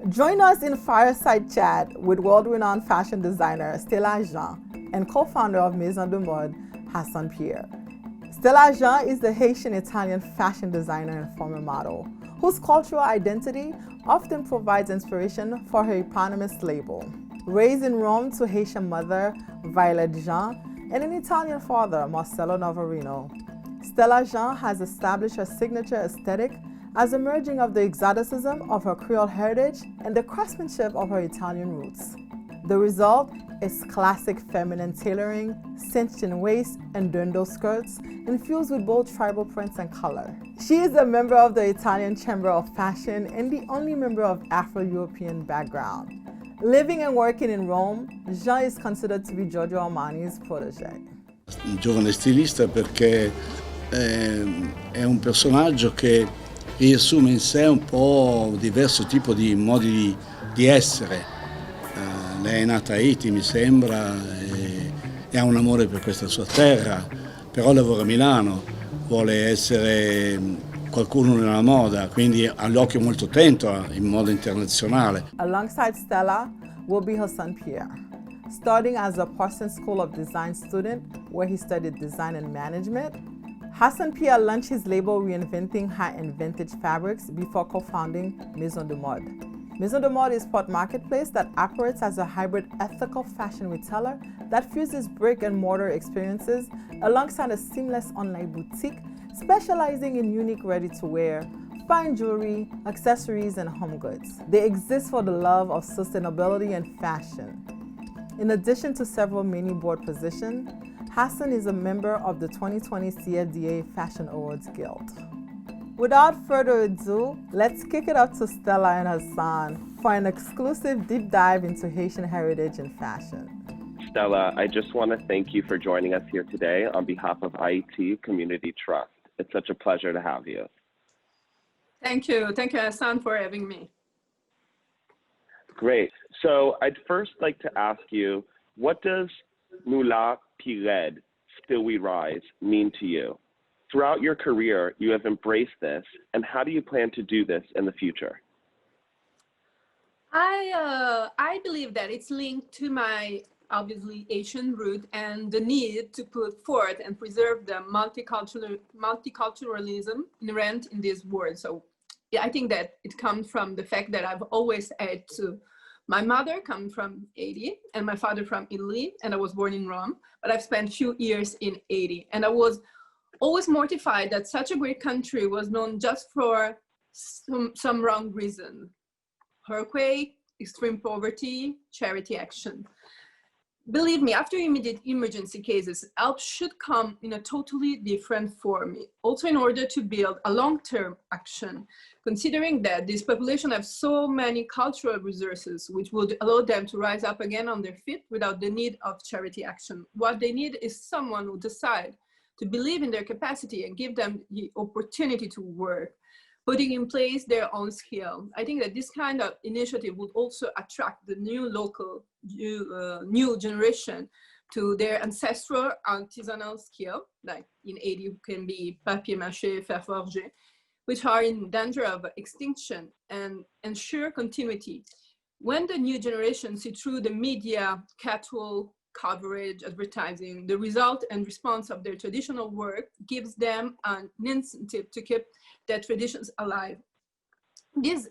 Join us in Fireside Chat with world-renowned fashion designer Stella and co-founder of Maison de Mode, Hassan Pierre. Stella is the Haitian-Italian fashion designer and former model, whose cultural identity often provides inspiration for her eponymous label. Raised in Rome to Haitian mother Violet Jean and an Italian father, Marcello Navarino, Stella has established her signature aesthetic as a merging of the exoticism of her Creole heritage and the craftsmanship of her Italian roots. The result is classic feminine tailoring, cinched-in waist and dundle skirts, infused with bold tribal prints and color. She is a member of the Italian Chamber of Fashion and the only member of Afro-European background. Living and working in Rome, Jean is considered to be Giorgio Armani's protégé. Un giovane stilista perché è un personaggio che riassume in sé un po' diverso tipo di modi di essere. Lei è nata a Haiti, mi sembra, e ha un amore per questa sua terra, però lavora a Milano, vuole essere qualcuno nella moda, quindi ha l'occhio molto attento in moda internazionale. Alongside Stella will be Hassan Pierre. Starting as a Parsons School of Design student, where he studied design and management, Hassan Pierre launched his label reinventing high-end vintage fabrics before co-founding Maison de Mode. Maison de Mode is part marketplace that operates as a hybrid ethical fashion retailer that fuses brick-and-mortar experiences alongside a seamless online boutique specializing in unique ready-to-wear, fine jewelry, accessories, and home goods. They exist for the love of sustainability and fashion. In addition to several mini board positions, Hassan is a member of the 2020 CFDA Fashion Awards Guild. Without further ado, let's kick it up to Stella and Hassan for an exclusive deep dive into Haitian heritage and fashion. Stella, I just want to thank you for joining us here today on behalf of IET Community Trust. It's such a pleasure to have you. Thank you. Thank you, Hassan, for having me. Great. So I'd first like to ask you, what does Nula Pired, Still We Rise, mean to you? Throughout your career, you have embraced this, and how do you plan to do this in the future? I believe that it's linked to my obviously Asian root and the need to put forth and preserve the multiculturalism inherent in this world. So yeah, I think that it comes from the fact that I've always had to. My mother comes from Haiti and my father from Italy, and I was born in Rome, but I've spent few years in Haiti. And I was always mortified that such a great country was known just for some wrong reason. Earthquake, extreme poverty, charity action. Believe me, after immediate emergency cases, help should come in a totally different form, also in order to build a long-term action, considering that this population have so many cultural resources which would allow them to rise up again on their feet without the need of charity action. What they need is someone who decide to believe in their capacity and give them the opportunity to work, putting in place their own skill. I think that this kind of initiative would also attract the new new generation to their ancestral artisanal skill, like in Haiti can be papier-mâché, fer forgé, which are in danger of extinction, and ensure continuity. When the new generation see through the media, catwalk, coverage, advertising, the result and response of their traditional work gives them an incentive to keep their traditions alive. This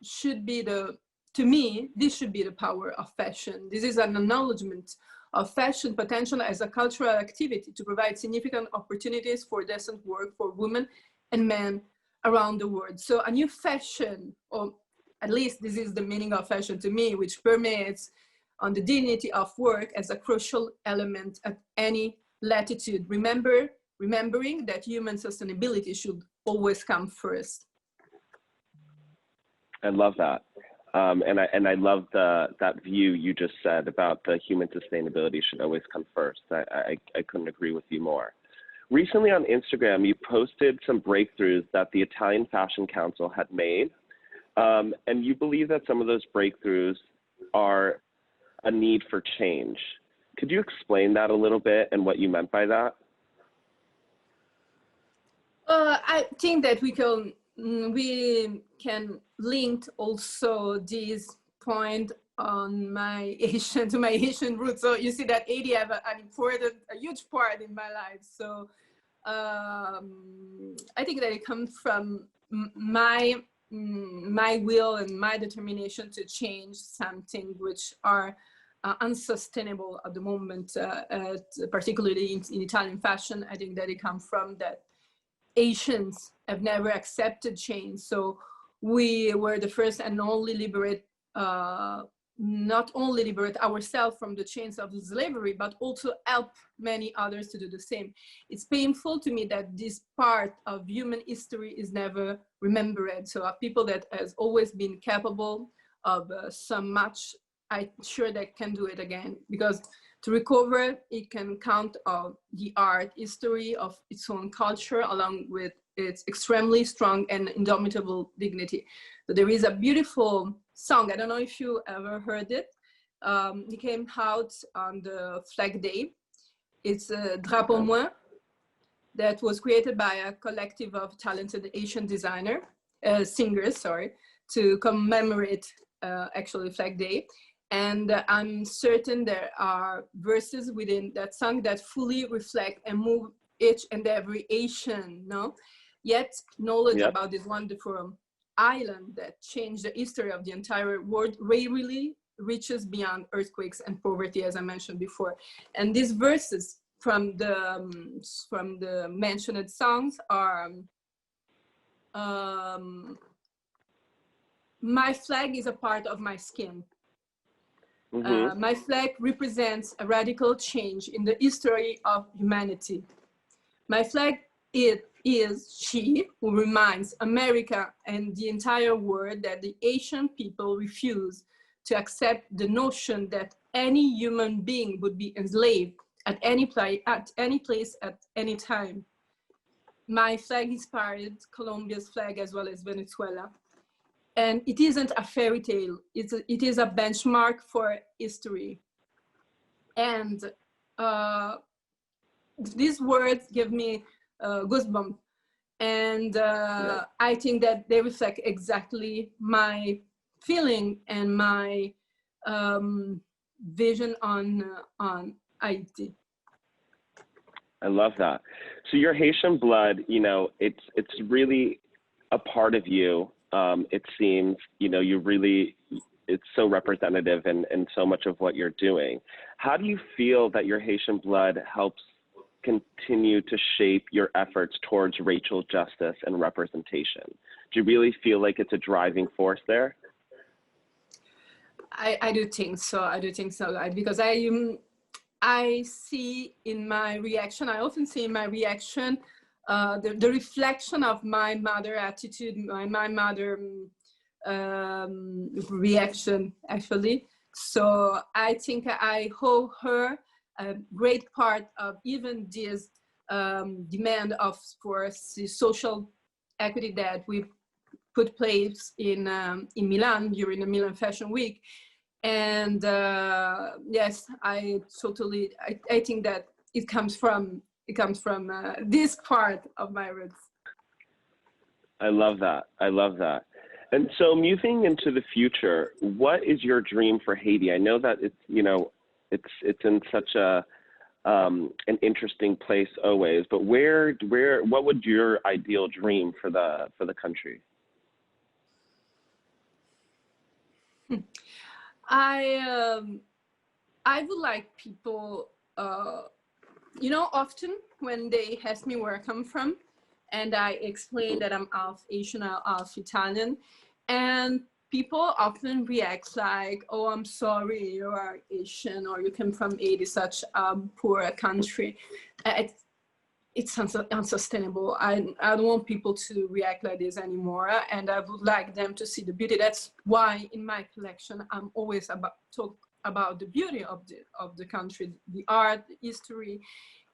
should be to me, this should be the power of fashion. This is an acknowledgement of fashion potential as a cultural activity to provide significant opportunities for decent work for women and men around the world. So a new fashion, or at least this is the meaning of fashion to me, which permeates on the dignity of work as a crucial element at any latitude, remembering that human sustainability should always come first. I love that. And I love that view you just said about the human sustainability should always come first. I couldn't agree with you more. Recently on Instagram, you posted some breakthroughs that the Italian Fashion Council had made. And you believe that some of those breakthroughs are a need for change. Could you explain that a little bit and what you meant by that? I think that we can linked also this point on my Haitian, to my Haitian roots. So you see that Haiti have a huge part in my life. So I think that it comes from my will and my determination to change something which are unsustainable at the moment, particularly in Italian fashion. I think that it comes from that Asians have never accepted change. So we were the first and only not only liberate ourselves from the chains of slavery, but also help many others to do the same. It's painful to me that this part of human history is never remembered. So people that has always been capable of so much, I'm sure they can do it again, because to recover, it can count on the art history of its own culture, along with its extremely strong and indomitable dignity. So there is a beautiful song, I don't know if you ever heard it. It came out on the Flag Day. It's a Drapeau Moins, that was created by a collective of talented Asian singers, to commemorate actually Flag Day. And I'm certain there are verses within that song that fully reflect and move each and every Asian, no? Yet knowledge about this wonderful island that changed the history of the entire world rarely reaches beyond earthquakes and poverty, as I mentioned before. And these verses from the mentioned songs are, my flag is a part of my skin. My flag represents a radical change in the history of humanity. My flag is she who reminds America and the entire world that the Asian people refuse to accept the notion that any human being would be enslaved at any place, at any time. My flag inspired Colombia's flag as well as Venezuela. And it isn't a fairy tale, it is a benchmark for history. And these words give me goosebumps. And I think that they reflect exactly my feeling and my vision on Haiti. I love that. So your Haitian blood, you know, it's really a part of you. It seems, you know, it's so representative in so much of what you're doing. How do you feel that your Haitian blood helps continue to shape your efforts towards racial justice and representation? Do you really feel like it's a driving force there? I do think so. Because I see in my reaction, I often see in my reaction the reflection of my mother attitude, my mother reaction, actually. So I think I owe her a great part of even this demand for social equity that we put place in Milan during the Milan Fashion Week. And yes, I think that it comes from this part of my roots. I love that. And so moving into the future, what is your dream for Haiti? I know that it's in such an interesting place always, but what would your ideal dream for the country? I would like people, often when they ask me where I come from, and I explain that I'm half Asian or half Italian, and people often react like, "Oh, I'm sorry, you are Asian, or you come from Haiti, such a poor country." It's unsustainable. I don't want people to react like this anymore, and I would like them to see the beauty. That's why in my collection I'm always talk about the beauty of the country, the art, the history,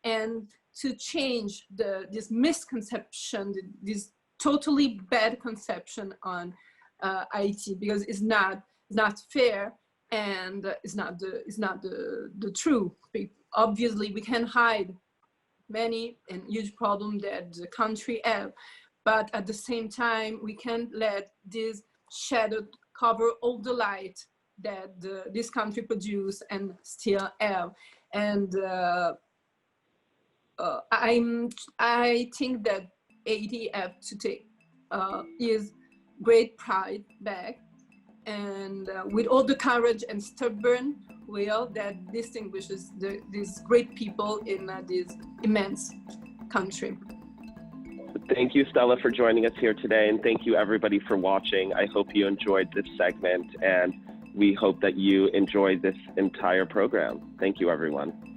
and to change this misconception, this totally bad conception on Haiti, because it's not fair, and it's not the truth. Obviously, we can hide many and huge problems that the country have, but at the same time, we can't let this shadow cover all the light that this country produce and still have. And I think that Haiti have to take his great pride back, and with all the courage and stubborn will that distinguishes these great people in this immense country. Thank you, Stella, for joining us here today, and thank you everybody for watching. I hope you enjoyed this segment, and we hope that you enjoyed this entire program. Thank you, everyone.